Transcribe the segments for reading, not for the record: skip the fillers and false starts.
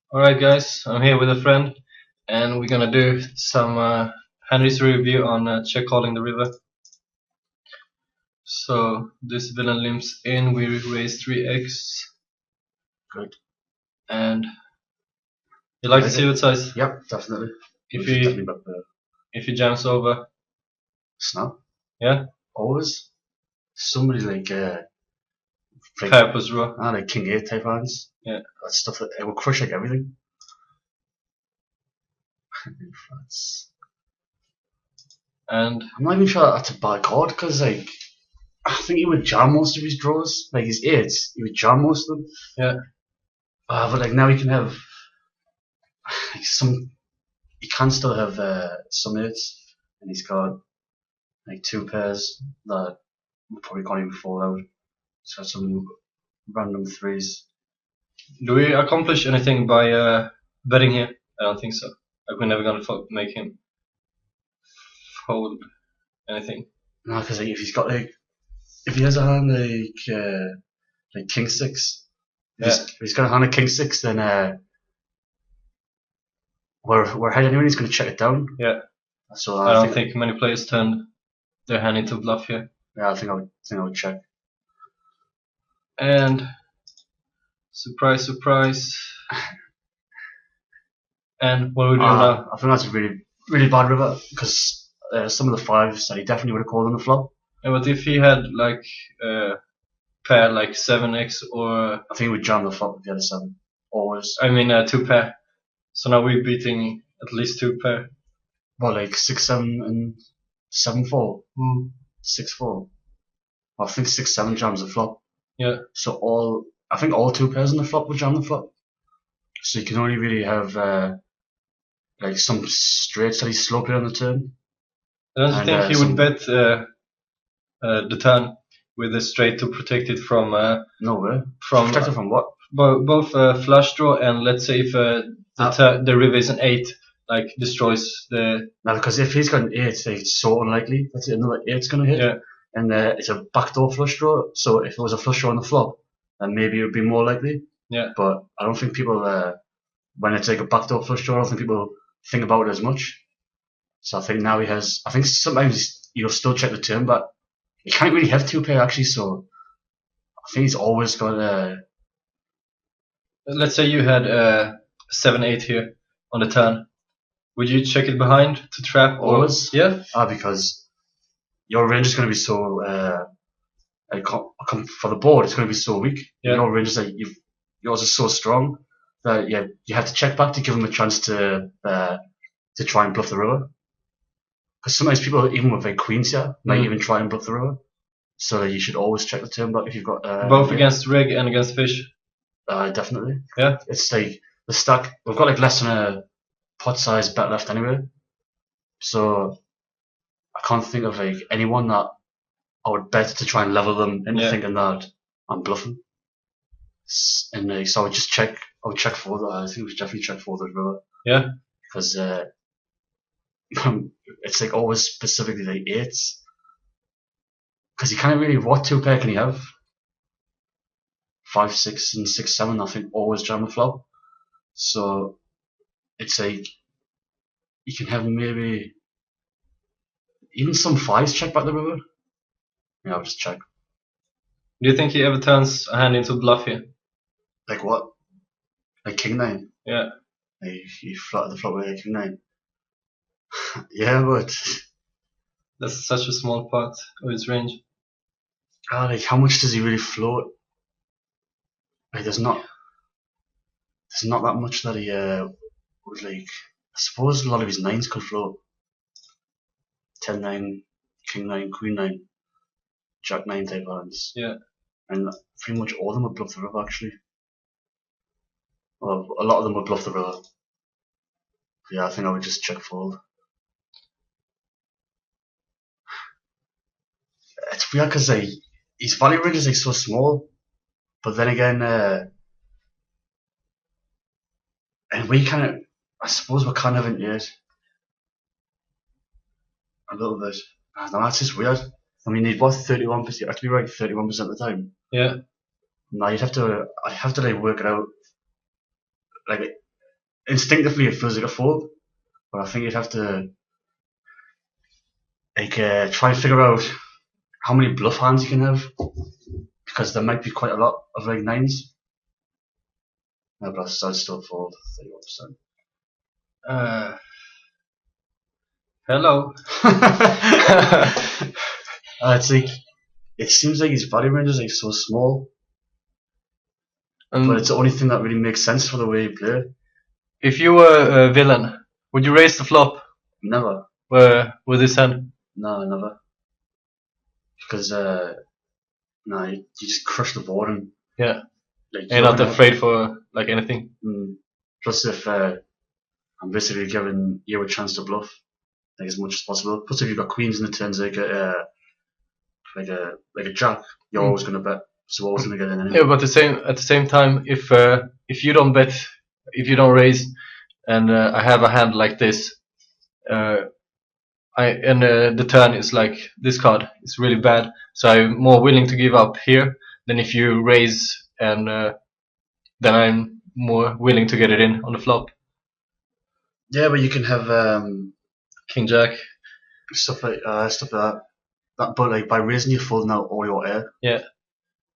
Alright guys, I'm here with a friend and we're gonna do some hand history review on check calling the river. So this villain limps in, we raise 3x. Good. And you like to see what size? Yep, definitely. If he jumps over. Snap. Yeah? Always. Somebody like Purpose row. like King 8 type hands. Yeah. That stuff that it will crush like everything. And I'm not even sure that's a bad card because like I think he would jam most of his draws. Like his 8s, he would jam most of them. yeah. But like now he can have like some. He can still have some 8s, and he's got like 2 pairs that probably can't even fall out. He's got some random 3s. Do we accomplish anything by betting here? I don't think so. Like we're never gonna make him fold anything. No, because like, if he's got like, if he has a hand like King 6, if he's got a hand of King 6, then we're ahead anyway. He's going to check it down. Yeah. So I don't think many players turned their hand into bluff here. Yeah, I think I would check. And surprise, surprise. And what are we doing now? I think that's a really, really bad river because some of the 5s that he definitely would have called on the flop. Yeah, but if he had like pair like 7x or I think he would jam the flop if he had a 7. Always. I mean 2 pair. So now we're beating at least 2 pair. Well, like 6-7 and 7-4. 6-4. I think 6-7 jams the flop. Yeah. So I think all 2 pairs on the flop would jam the flop. So you can only really have like some straights that he's slow play on the turn. I don't think he would bet the turn with a straight to protect it from no way. From protect it from what? Both flush draw and let's say if the river is an 8, like destroys the. No, because if he's got an 8, it's so unlikely that another 8's gonna hit. Yeah. And it's a backdoor flush draw. So if it was a flush draw on the flop, then maybe it would be more likely. Yeah. But I don't think people when it's like a backdoor flush draw, I don't think people think about it as much. So I think now he has. I think sometimes you'll still check the turn, but he can't really have 2 pair actually. So I think he's always got Let's say you had 7-8 here on the turn. Would you check it behind to trap? Always. Yeah. Because your range is going to be so for the board, it's going to be so weak. Yeah. Your range is like yours is so strong that you have to check back to give him a chance to try and bluff the river. Because sometimes people, even with like queens here, might even try and bluff the river. So you should always check the turn back if you've got both against rig and against fish. Definitely. Yeah. It's like the stack. We've got like less than a pot size bet left anyway. So I can't think of like anyone that I would bet to try and level them into thinking that I'm bluffing. And so I would just check. I would check for that. I think we should definitely check for the river. Yeah. Because it's like always specifically like 8s. Because you can't really. What 2 pair can you have? 5, 6, and 6, 7. I think always jam the flop. So it's like you can have maybe even some 5s check back the river. Yeah, I'll just check. Do you think he ever turns a hand into bluff here? Like what? Like King 9? Yeah. Like he flattered the flop with like King 9. Yeah, but that's such a small part of his range. Like how much does he really float? Like there's not that much that he would like. I suppose a lot of his 9s could float. 10, 9, King 9, Queen 9, Jack 9 type hands. Yeah. And pretty much all of them would bluff the river actually. Well, a lot of them would bluff the river. Yeah, I think I would just check fold. It's weird because like, his value range is like so small, but then again, and we kind of, I suppose we're kind of into it a little bit. I don't know, that's just weird. I mean, he'd worth 31%. You have to be right 31% of the time. Yeah. No, I'd have to like work it out. Like instinctively it feels like a fold, but I think you'd have to like try and figure out how many bluff hands you can have, because there might be quite a lot of like nines. No, but I'd still fold 31%. Hello. It's like, it seems like his value range is like so small, but it's the only thing that really makes sense for the way he played. If you were a villain, would you raise the flop Never. with this hand? No, never. Because no, you just crush the board and Yeah. like You're not afraid for like anything. Plus, if I'm basically giving you a chance to bluff, like as much as possible. Plus, if you've got queens in the turns like a jack, you're always going to bet, so always going to get in anyway. Yeah, but at the same time, if you don't bet, if you don't raise, and I have a hand like this, the turn is like this card is really bad, so I'm more willing to give up here than if you raise, and then I'm more willing to get it in on the flop. Yeah, but you can have King Jack, stuff like that. But like by raising, you're folding out all your air. Yeah.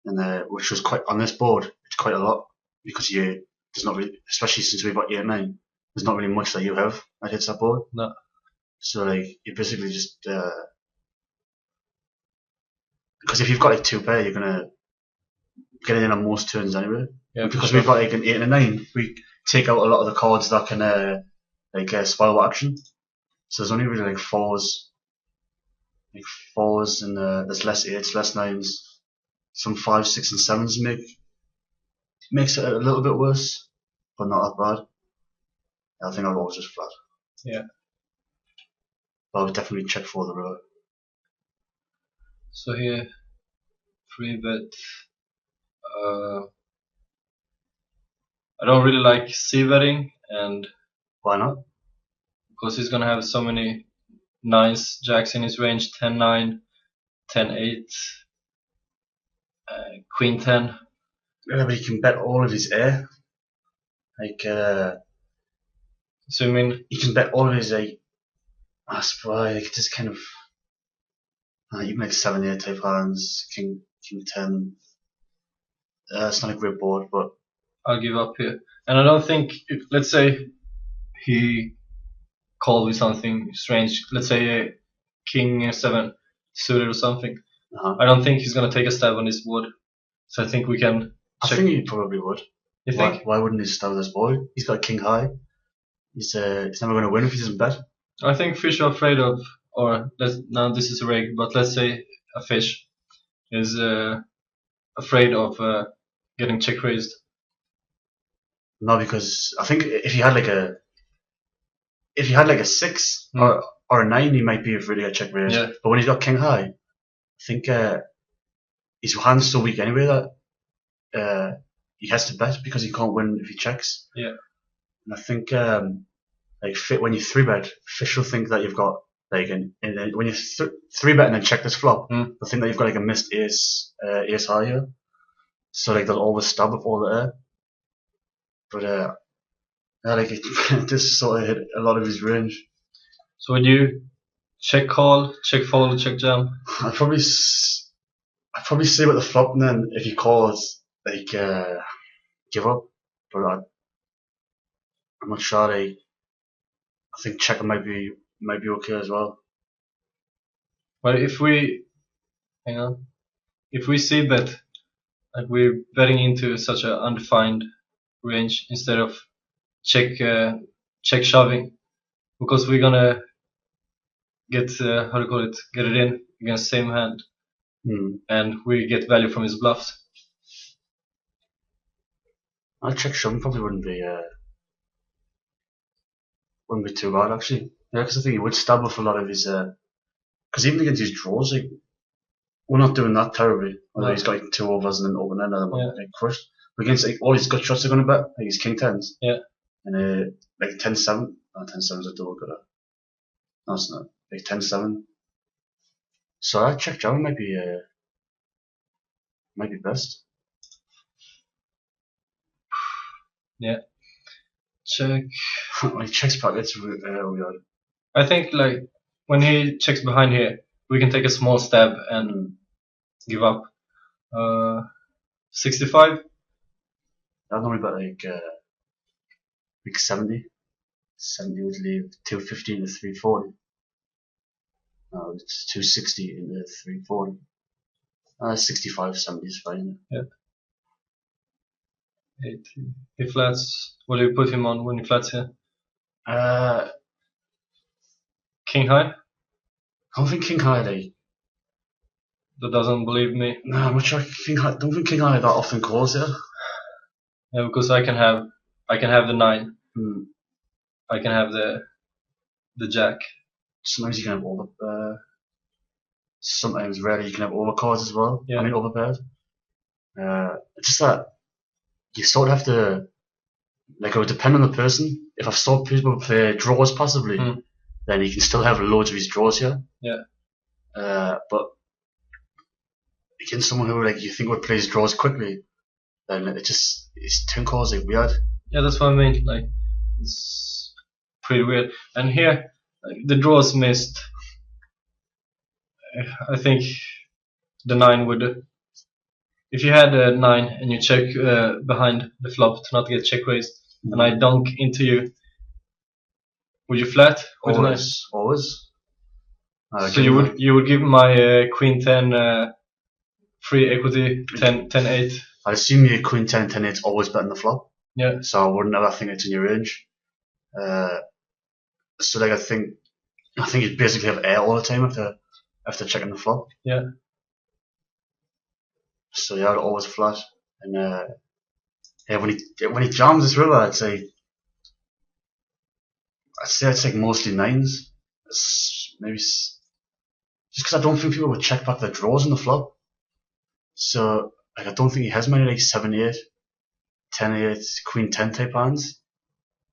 And which was quite on this board. It's quite a lot because there's not really, especially since we've got 8-9. There's not really much that you have that hits that board. No. So like you basically just because if you've got like 2 pair, you're gonna get it in on most turns anyway. Yeah. Because we've got like an 8 and a 9, we take out a lot of the cards that can spoil action. So there's only really like fours, and there's less 8s, less 9s. Some 5s, 6s, and 7s makes it a little bit worse, but not that bad. I think I'll always just flat. Yeah. But I would definitely check for the row. So here, 3-bet. I don't really like c-betting, and why not? Because he's gonna have so many 9s, jacks in his range, 10-9, 10-8, Queen 10. Yeah, but he can bet all of his air. Like, so you mean he can bet all of his I suppose like just kind of you can make 7-8 type hands, King 10. It's not a great board, but I'll give up here. And I don't think, let's say he called with something strange, let's say King 7 suited or something. I don't think he's gonna take a stab on this board. So I think we can check. I think he probably would. You think? Why wouldn't he stab this board? He's got King high. He's never going to win if he doesn't bet. I think fish are afraid of, or now this is a rig, but let's say a fish is afraid of getting check raised. No, because I think if he had like a 6 or a 9, he might be afraid to get check raised. Yeah. But when he's got King high, I think his hand's so weak anyway that he has to bet because he can't win if he checks. Yeah. And I think when you 3-bet, fish will think that you've got like when you 3-bet and then check this flop, they'll think that you've got like a missed ace high here. So like they'll always stab with all the air. But this sort of hit a lot of his range. So would you check call, check fold, check jam? I'd probably see with the flop, and then if he calls, like give up. But I'm not sure. I think checking might be okay as well. Well, if we see bet, like we're betting into such an undefined range instead of check shoving, because we're gonna get get it in against same hand, and we get value from his bluffs. I'll check shoving probably wouldn't be too bad actually. Yeah, because I think he would stab with a lot of his because even against his draws, like we're not doing that terribly. Although he's got like 2 overs and an open end and like crushed. But against like all his gut shots are going to bet, like his King 10s. Yeah. And like 10-7. 10-7's a double gutter. No, it's not. Like 10-7. So I check jam might be best. Yeah. check. When he checks back, it's weird. I think like when he checks behind here, we can take a small stab and give up. 65. I normally bet like 70. 70 would leave 215 to 340. No, it's 260 into 340. 65, 70 is fine. Yeah. 80. He flats. What do you put him on when he flats here? King high? I don't think King High That doesn't believe me. No, I'm not sure. Don't think King High that often calls here. Yeah, because I can have the 9. Hmm. I can have the jack. Sometimes you can have over. Sometimes rarely you can have overcards as well. Yeah. I mean overpairs. It's just that you sort of have to, like, it would depend on the person. If I've saw people play draws possibly, then he can still have loads of his draws here. Yeah. But against someone who like you think would play his draws quickly, then his turn calls like weird. Yeah, that's what I mean. Like, it's pretty weird. And here, like, the draws missed. I think the 9 would. If you had a 9 and you check behind the flop to not get check raised, and I dunk into you, would you flat with the 9? Always. So you would give my Queen 10 free equity 10-8. I assume your Queen 10 10-8 always betting the flop. Yeah. So I wouldn't ever think it's in your range. So like I think you'd basically have air all the time after checking the flop. Yeah. So yeah, I'd always flat. And yeah, when he jams this river, I'd say it's like mostly 9s. It's maybe just because I don't think people would check back their draws in the flop. So like I don't think he has many like 7-8, 10-8, Queen 10 type hands.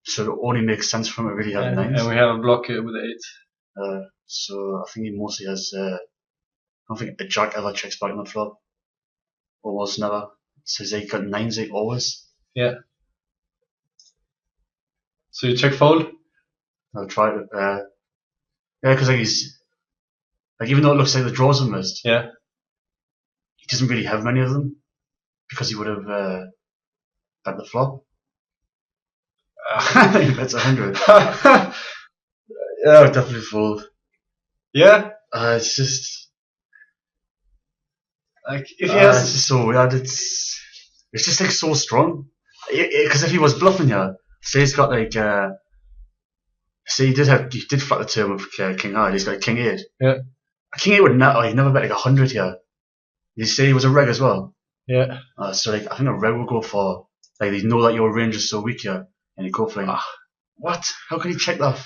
So it only makes sense for him to really have 9s. And we have a block here with 8. So I think he mostly has. I don't think a jack ever checks back in the flop. Almost never. So he's like got 9s like always. Yeah. So you check fold? I'll try it. Yeah, because like he's like, even though it looks like the draws are missed, yeah, he doesn't really have many of them because he would have bet the flop. That's 100. Yeah, definitely fold. Yeah. It's just like if he has. It's just so weird. It's just like so strong. Because if he was bluffing here, say he's got like say he did flat the turn with King High. He's got King 8. Yeah. King 8 would never bet like 100 here. You say he was a reg as well. Yeah. So like I think a reg will go for like they know that your range is so weak here, and you go for like what? How can he check that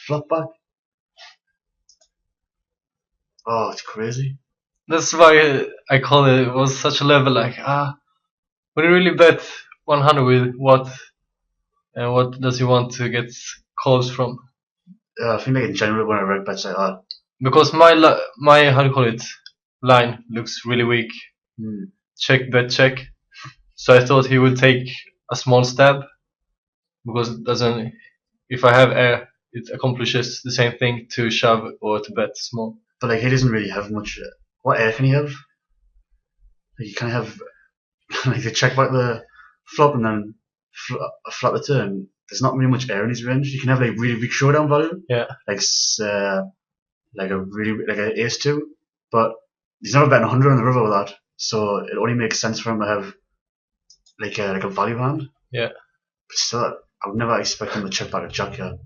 flop back? Oh, it's crazy. That's why I call it was such a level like would he really bet 100 with what? And what does he want to get calls from? I think like in general when I reg bets like that. Because my how do you call it line looks really weak. Check bet check. So I thought he would take a small stab because it doesn't. If I have air, it accomplishes the same thing to shove or to bet small. But like he doesn't really have much. What air can he have? Like, you can have like to check back the flop and then flat the turn. There's not really much air in his range. You can have like really weak showdown value. Yeah. Like an ace 2, but he's never betting 100 on the river with that. So it only makes sense for him to have like a value hand. Yeah. But still, I would never expect him to check back a jack here.